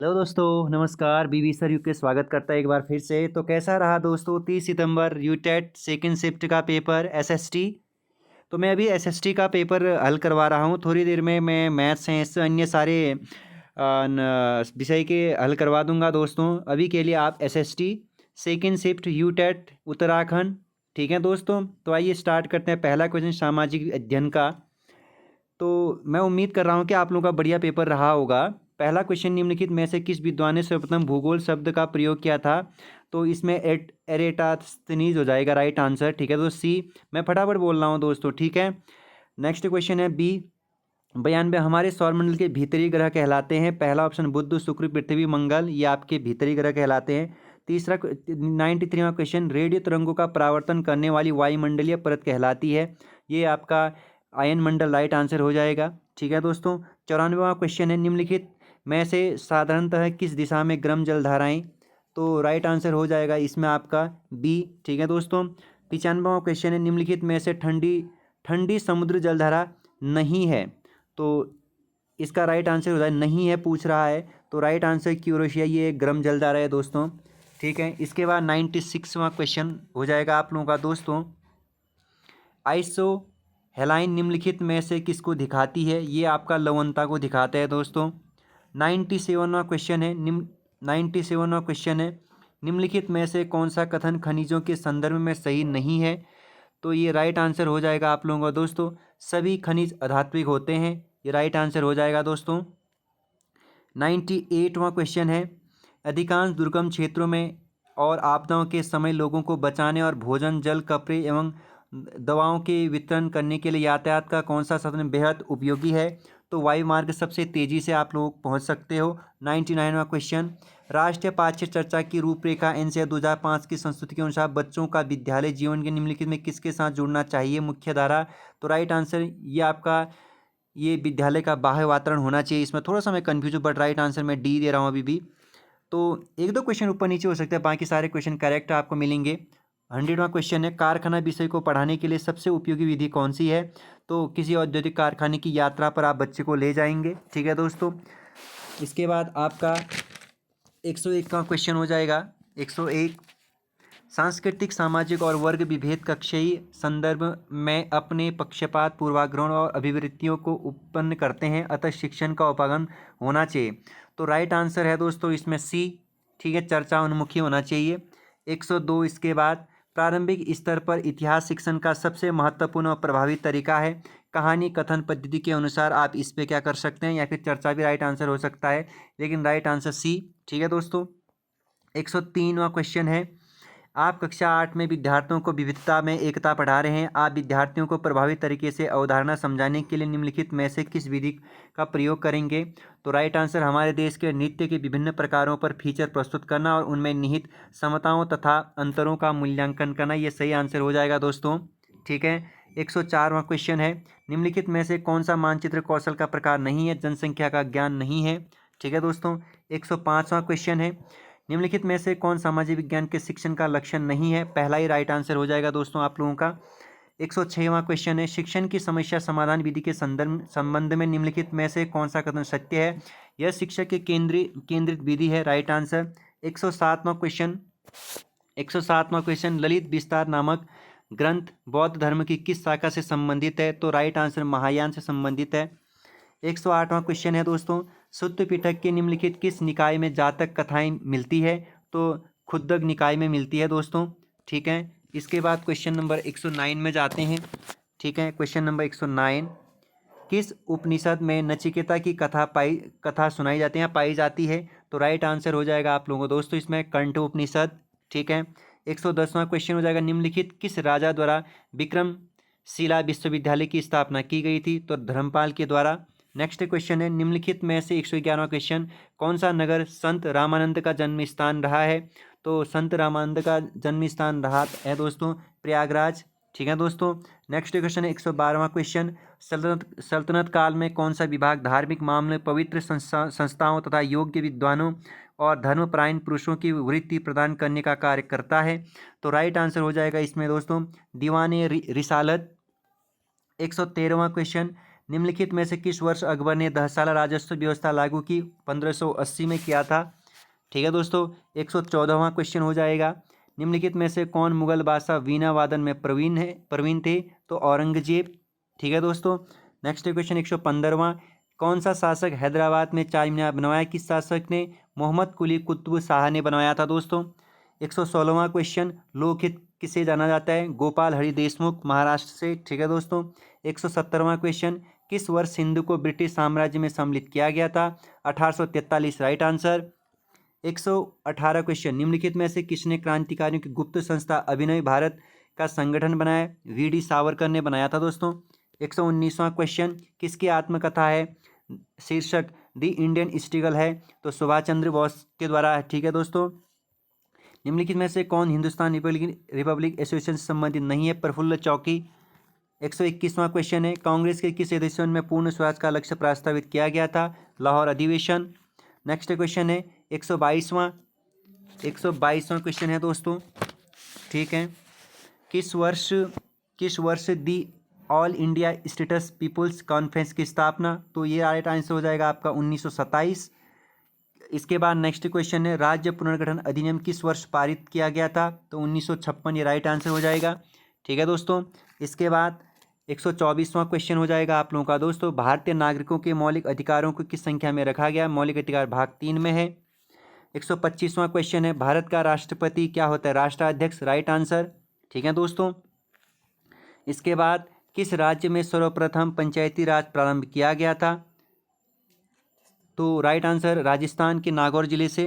Hello दोस्तों, नमस्कार। बीवी सर यू के स्वागत करता है एक बार फिर से। तो कैसा रहा दोस्तों 30 सितंबर यूटेट सेकंड शिफ्ट का पेपर एसएसटी। तो मैं अभी एसएसटी का पेपर हल करवा रहा हूँ। थोड़ी देर में मैं मैथ्स साइंस अन्य सारे विषय के हल करवा दूंगा दोस्तों। अभी के लिए आप SST second shift UTET Uttarakhand, ठीक है दोस्तों। तो आइए स्टार्ट करते हैं। पहला क्वेश्चन सामाजिक अध्ययन का। तो मैं उम्मीद कर रहा हूँ कि आप लोगों का बढ़िया पेपर रहा होगा। पहला क्वेश्चन, निम्नलिखित में से किस विद्वान ने सर्वप्रथम भूगोल शब्द का प्रयोग किया था? तो इसमें एरेटास्थनीज हो जाएगा राइट आंसर, ठीक है। तो सी, मैं फटाफट बोल रहा हूँ दोस्तों, ठीक है। नेक्स्ट क्वेश्चन है बी, 92 हमारे सौरमंडल के भीतरी ग्रह कहलाते हैं? पहला ऑप्शन बुध, शुक्र, पृथ्वी, मंगल, ये आपके भीतरी ग्रह कहलाते हैं। तीसरा 93वां क्वेश्चन, रेडियो तरंगों का परावर्तन करने वाली वायुमंडलीय परत कहलाती है? ये आपका आयन मंडल राइट आंसर हो जाएगा, ठीक है दोस्तों। 94वां क्वेश्चन है, निम्नलिखित में से साधारणतः किस दिशा में गर्म जलधाराएं? तो राइट आंसर हो जाएगा इसमें आपका बी, ठीक है दोस्तों। 95वां क्वेश्चन है, निम्नलिखित में से ठंडी ठंडी समुद्र जलधारा नहीं है? तो इसका राइट आंसर हो जाए नहीं है, पूछ रहा है। तो राइट आंसर क्यूरोशिया, ये एक गर्म जलधारा है दोस्तों, ठीक है। इसके बाद 96वां क्वेश्चन हो जाएगा आप लोगों का दोस्तों, आइसो हेलाइन निम्नलिखित में से किसको दिखाती है? ये आपका लवणता को दिखाता है दोस्तों। 97वां क्वेश्चन है 97वां क्वेश्चन है, निम्नलिखित में से कौन सा कथन खनिजों के संदर्भ में सही नहीं है? तो ये राइट आंसर हो जाएगा आप लोगों का दोस्तों, सभी खनिज अधात्विक होते हैं, ये राइट आंसर हो जाएगा दोस्तों। 98वां क्वेश्चन है, अधिकांश दुर्गम क्षेत्रों में और आपदाओं के समय लोगों को बचाने और भोजन, जल, कपड़े एवं दवाओं के वितरण करने के लिए यातायात का कौन सा साधन बेहद उपयोगी है? तो वायु मार्ग सबसे तेजी से आप लोग पहुंच सकते हो। 99वां क्वेश्चन, राष्ट्रीय पाठ्य चर्चा की रूपरेखा एनसीआर 2005 की संस्तुति के अनुसार बच्चों का विद्यालय जीवन के निम्नलिखित में किसके साथ जुड़ना चाहिए? मुख्य धारा। तो राइट आंसर ये आपका ये विद्यालय का बाह्य वातावरण होना चाहिए। इसमें थोड़ा सा मैं कन्फ्यूज हूँ, बट राइट आंसर मैं डी दे रहा हूँ अभी भी। तो एक दो क्वेश्चन ऊपर नीचे हो सकते हैं, बाकी सारे क्वेश्चन करेक्ट आपको मिलेंगे। 100वां क्वेश्चन है, कारखाना विषय को पढ़ाने के लिए सबसे उपयोगी विधि कौन सी है? तो किसी औद्योगिक कारखाने की यात्रा पर आप बच्चे को ले जाएंगे, ठीक है दोस्तों। इसके बाद आपका 101 का क्वेश्चन हो जाएगा। 101, सांस्कृतिक, सामाजिक और वर्ग विभेद कक्षीय संदर्भ में अपने पक्षपात, पूर्वाग्रहों और अभिवृत्तियों को उत्पन्न करते हैं, अतः शिक्षण का उपागम होना चाहिए। तो राइट आंसर है दोस्तों इसमें सी, ठीक है, चर्चा उन्मुखी होना चाहिए। 102, इसके बाद प्रारंभिक स्तर पर इतिहास शिक्षण का सबसे महत्वपूर्ण और प्रभावी तरीका है? कहानी कथन पद्धति के अनुसार आप इस पे क्या कर सकते हैं, या फिर चर्चा भी राइट आंसर हो सकता है, लेकिन राइट आंसर सी, ठीक है दोस्तों। 103वां क्वेश्चन है, आप कक्षा 8 में विद्यार्थियों को विविधता में एकता पढ़ा रहे हैं। आप विद्यार्थियों को प्रभावी तरीके से अवधारणा समझाने के लिए निम्नलिखित में से किस विधि का प्रयोग करेंगे? तो राइट आंसर हमारे देश के नृत्य के विभिन्न प्रकारों पर फीचर प्रस्तुत करना और उनमें निहित समताओं तथा अंतरों का मूल्यांकन करना, ये सही आंसर हो जाएगा दोस्तों, ठीक है। 104वां क्वेश्चन है, निम्नलिखित में से कौन सा मानचित्र कौशल का प्रकार नहीं है? जनसंख्या का ज्ञान नहीं है, ठीक है दोस्तों। 105वां क्वेश्चन है, निम्नलिखित में से कौन सामाजिक विज्ञान के शिक्षण का लक्षण नहीं है? पहला ही राइट आंसर हो जाएगा दोस्तों आप लोगों का। 106वां क्वेश्चन है, शिक्षण की समस्या समाधान विधि के संबंध में निम्नलिखित में से कौन सा कथन सत्य है? यह शिक्षक के केंद्रित विधि है, राइट आंसर। 107वां क्वेश्चन 107वां क्वेश्चन, ललित विस्तार नामक ग्रंथ बौद्ध धर्म की किस शाखा से संबंधित है? तो राइट आंसर महायान से संबंधित है। 108वां क्वेश्चन है दोस्तों, सुत्त पिटक के निम्नलिखित किस निकाय में जातक कथाएं मिलती है? तो खुद्दक निकाय में मिलती है दोस्तों, ठीक है। इसके बाद क्वेश्चन नंबर 109 में जाते हैं, ठीक है। क्वेश्चन नंबर 109, किस उपनिषद में नचिकेता की कथा सुनाई जाती है, पाई जाती है? तो राइट आंसर हो जाएगा आप लोगों को दोस्तों इसमें कंठ उपनिषद, ठीक है। 110वां क्वेश्चन हो जाएगा, निम्नलिखित किस राजा द्वारा विक्रमशिला विश्वविद्यालय की स्थापना की गई थी? तो धर्मपाल के द्वारा। नेक्स्ट क्वेश्चन है, निम्नलिखित में से 111वां क्वेश्चन, कौन सा नगर संत रामानंद का जन्म स्थान रहा है? तो संत रामानंद का जन्म स्थान रहा है दोस्तों प्रयागराज, ठीक है दोस्तों। नेक्स्ट क्वेश्चन है 112वां क्वेश्चन, सल्तनत काल में कौन सा विभाग धार्मिक मामले, पवित्र संस्थाओं तथा योग्य विद्वानों और धर्मपरायण पुरुषों की वृत्ति प्रदान करने का कार्य करता है? तो राइट आंसर हो जाएगा इसमें दोस्तों दीवाने रिसालत। 113वां क्वेश्चन, निम्नलिखित में से किस वर्ष अकबर ने 10 साल राजस्व व्यवस्था लागू की? 1580 में किया था। ठीक है दोस्तों, 114वां क्वेश्चन हो जाएगा। निम्नलिखित में से कौन मुगल बादशाह वीणा वादन में प्रवीण थे? तो औरंगजेब। ठीक है दोस्तों, नेक्स्ट क्वेश्चन 115वां। कौन सा शासक हैदराबाद में चार मीनार बनवाया? किस शासक ने? मोहम्मद कुली कुतुब शाह ने बनवाया था दोस्तों। 116वां क्वेश्चन। लोकहित किसे जाना जाता है? गोपाल हरि देशमुख, महाराष्ट्र से। ठीक है दोस्तों, 117वां क्वेश्चन। किस वर्ष सिंधु को ब्रिटिश साम्राज्य में सम्मिलित किया गया था? 1843, राइट आंसर। 118 क्वेश्चन। निम्नलिखित में से किसने क्रांतिकारियों की गुप्त संस्था अभिनव भारत का संगठन बनाया? वी.डी. सावरकर ने बनाया था दोस्तों। 119वां क्वेश्चन। किसकी आत्मकथा है? शीर्षक द इंडियन स्ट्रगल है, तो सुभाष चंद्र बोस के द्वारा है। ठीक है दोस्तों, निम्नलिखित में से कौन हिंदुस्तान रिपब्लिक एसोसिएशन से संबंधित नहीं है? प्रफुल्ल चौकी। 121वां क्वेश्चन है। कांग्रेस के किस अधिवेशन में पूर्ण स्वराज का लक्ष्य प्रस्तावित किया गया था? लाहौर अधिवेशन। नेक्स्ट क्वेश्चन है 122वां क्वेश्चन है दोस्तों। ठीक है, किस वर्ष the All India States People's Conference की स्थापना? तो ये राइट आंसर हो जाएगा आपका 1927। इसके बाद नेक्स्ट क्वेश्चन है राज्य पुनर्गठन अधिनियम किस वर्ष पारित किया गया था? तो 1956, ये राइट आंसर हो जाएगा। ठीक है दोस्तों, इसके बाद 124वां क्वेश्चन हो जाएगा आप लोगों का दोस्तों। भारतीय नागरिकों के मौलिक अधिकारों को किस संख्या में रखा गया? मौलिक अधिकार भाग 3 में है। 125वां क्वेश्चन है भारत का राष्ट्रपति क्या होता है? राष्ट्राध्यक्ष, राइट आंसर। ठीक है दोस्तों, इसके बाद किस राज्य में सर्वप्रथम पंचायती राज प्रारंभ किया गया था? तो राइट आंसर राजस्थान के नागौर जिले से।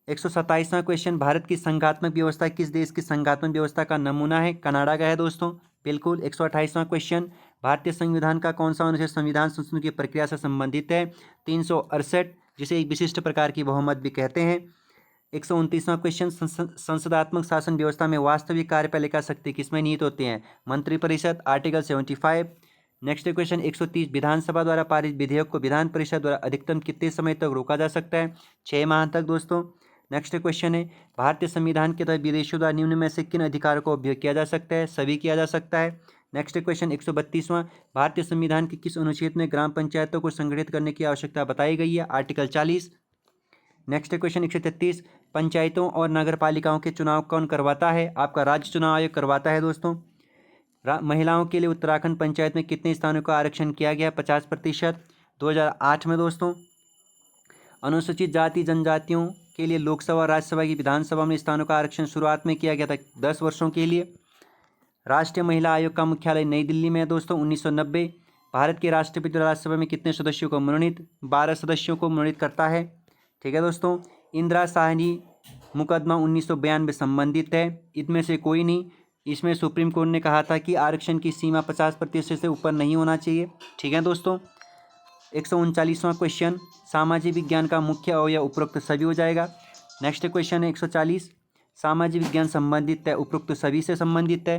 127वां क्वेश्चन। भारत की संघात्मक व्यवस्था किस देश की संघात्मक व्यवस्था का नमूना है? कनाडा का है दोस्तों, बिल्कुल। 128वां क्वेश्चन। भारतीय संविधान का कौन सा अनुच्छेद संविधान संशोधन की प्रक्रिया से संबंधित है? 368, जिसे एक विशिष्ट प्रकार की बहुमत भी कहते हैं। 129वां क्वेश्चन। संसदात्मक शासन व्यवस्था में वास्तविक कार्यपालिका शक्ति किसमें निहित होते हैं? मंत्रिपरिषद, आर्टिकल 75। Next question 130। विधानसभा द्वारा पारित विधेयक को विधान परिषद द्वारा अधिकतम कितने समय तक रोका जा सकता है? 6 माह तक दोस्तों। नेक्स्ट क्वेश्चन है भारतीय संविधान के तहत विदेशियों द्वारा निम्न में से किन अधिकारों का उपयोग किया जा सकता है? सभी किया जा सकता है। नेक्स्ट क्वेश्चन 132वां। भारतीय संविधान के किस अनुच्छेद में ग्राम पंचायतों को संगठित करने की आवश्यकता बताई गई है? आर्टिकल 40। Next question 133। पंचायतों और नगर पालिकाओं के चुनाव कौन करवाता है? आपका राज्य चुनाव आयोग करवाता है दोस्तों। महिलाओं के लिए उत्तराखंड पंचायत में कितने स्थानों का आरक्षण किया गया? 50%, 2008 में दोस्तों। अनुसूचित जाति जनजातियों के लिए लोकसभा, राज्यसभा की विधानसभा में स्थानों का आरक्षण शुरुआत में किया गया था 10 वर्षों के लिए। राष्ट्रीय महिला आयोग का मुख्यालय नई दिल्ली में है दोस्तों, 1990। भारत के राष्ट्रपति राज्यसभा में कितने सदस्यों को मनोनीत? 12 सदस्यों को मनोनीत करता है। ठीक है दोस्तों, इंदिरा साहनी मुकदमा 1992 संबंधित है, इनमें से कोई नहीं। इसमें सुप्रीम कोर्ट ने कहा था कि आरक्षण की सीमा 50% से ऊपर नहीं होना चाहिए। ठीक है दोस्तों, 139वां क्वेश्चन। सामाजिक विज्ञान का मुख्य अवयव उपरोक्त सभी हो जाएगा। नेक्स्ट क्वेश्चन है 140। सामाजिक विज्ञान संबंधित है, उपरोक्त सभी से संबंधित है।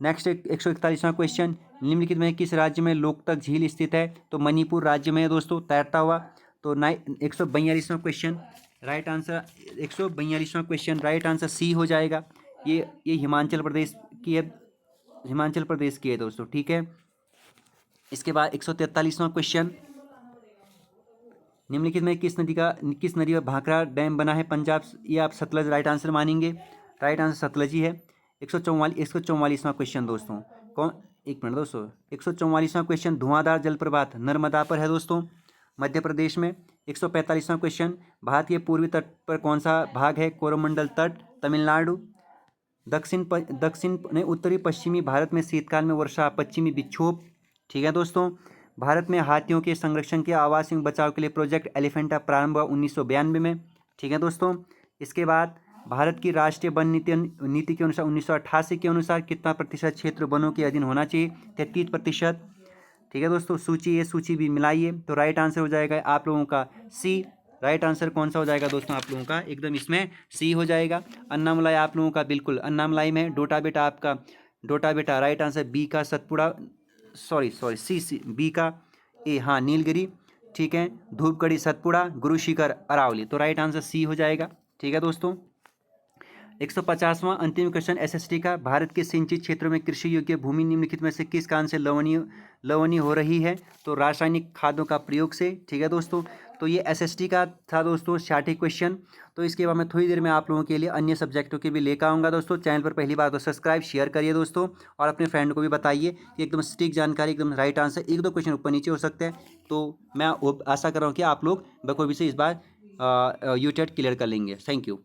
नेक्स्ट 141वां क्वेश्चन। निम्नलिखित में किस राज्य में लोकतक झील स्थित है? तो मणिपुर राज्य में है दोस्तों, तैरता हुआ। तो 142वां क्वेश्चन राइट आंसर, 142वां क्वेश्चन राइट आंसर सी हो जाएगा। ये हिमाचल प्रदेश की है, हिमाचल प्रदेश की है दोस्तों। ठीक है, इसके बाद 143वां क्वेश्चन। निम्नलिखित में किस नदी पर भाखड़ा डैम बना है? पंजाब। ये आप सतलज राइट आंसर मानेंगे, राइट आंसर सतलज ही है। 144वां क्वेश्चन दोस्तों, एक मिनट दोस्तों, 144वां क्वेश्चन। धुआंधार जलप्रपात नर्मदा पर है दोस्तों, मध्य प्रदेश में। 145वां क्वेश्चन। भारत के पूर्वी तट पर कौन सा भाग है? कोरोमंडल तट, तमिलनाडु। उत्तरी पश्चिमी भारत में शीतकाल में वर्षा, पश्चिमी विक्षोभ। ठीक है दोस्तों, भारत में हाथियों के संरक्षण के आवास एवं बचाव के लिए प्रोजेक्ट एलिफेंटा प्रारंभ हुआ 1992 में। ठीक है दोस्तों, इसके बाद भारत की राष्ट्रीय वन नीति के अनुसार 1988 के अनुसार कितना प्रतिशत क्षेत्र वनों के अधीन होना चाहिए? 33%। ठीक है दोस्तों, ये सूची भी मिलाइए, तो राइट आंसर हो जाएगा आप लोगों का सी। राइट आंसर कौन सा हो जाएगा दोस्तों आप लोगों का? एकदम इसमें सी हो जाएगा। अन्नामलाई आप लोगों का बिल्कुल अन्नामलाई में। डोटा बेटा आपका डोटा बेटा राइट आंसर बी का सतपुड़ा, सॉरी सी बी का ए, हाँ नीलगिरी। ठीक है, धूपगढ़ी सतपुड़ा, गुरु शिखर अरावली, तो राइट आंसर सी हो जाएगा। ठीक है दोस्तों, 150वां अंतिम क्वेश्चन एसएसटी का, भारत के सिंचित क्षेत्रों में कृषि योग्य भूमि निम्नलिखित में से किस कारण से लवणीय हो रही है? तो रासायनिक खादों का प्रयोग से। ठीक है दोस्तों, तो ये एसएसटी का था दोस्तों 60 क्वेश्चन। तो इसके बाद मैं थोड़ी देर में आप लोगों के लिए अन्य सब्जेक्टों के भी लेकर आऊँगा दोस्तों। चैनल पर पहली बार तो सब्सक्राइब शेयर करिए दोस्तों, और अपने फ्रेंड को भी बताइए कि एकदम सटीक जानकारी, एकदम राइट आंसर, एक दो क्वेश्चन ऊपर नीचे हो सकते हैं। तो मैं आशा कर रहा हूँ कि आप लोग बखूबी से इस बार यूटेट क्लियर कर लेंगे। Thank you.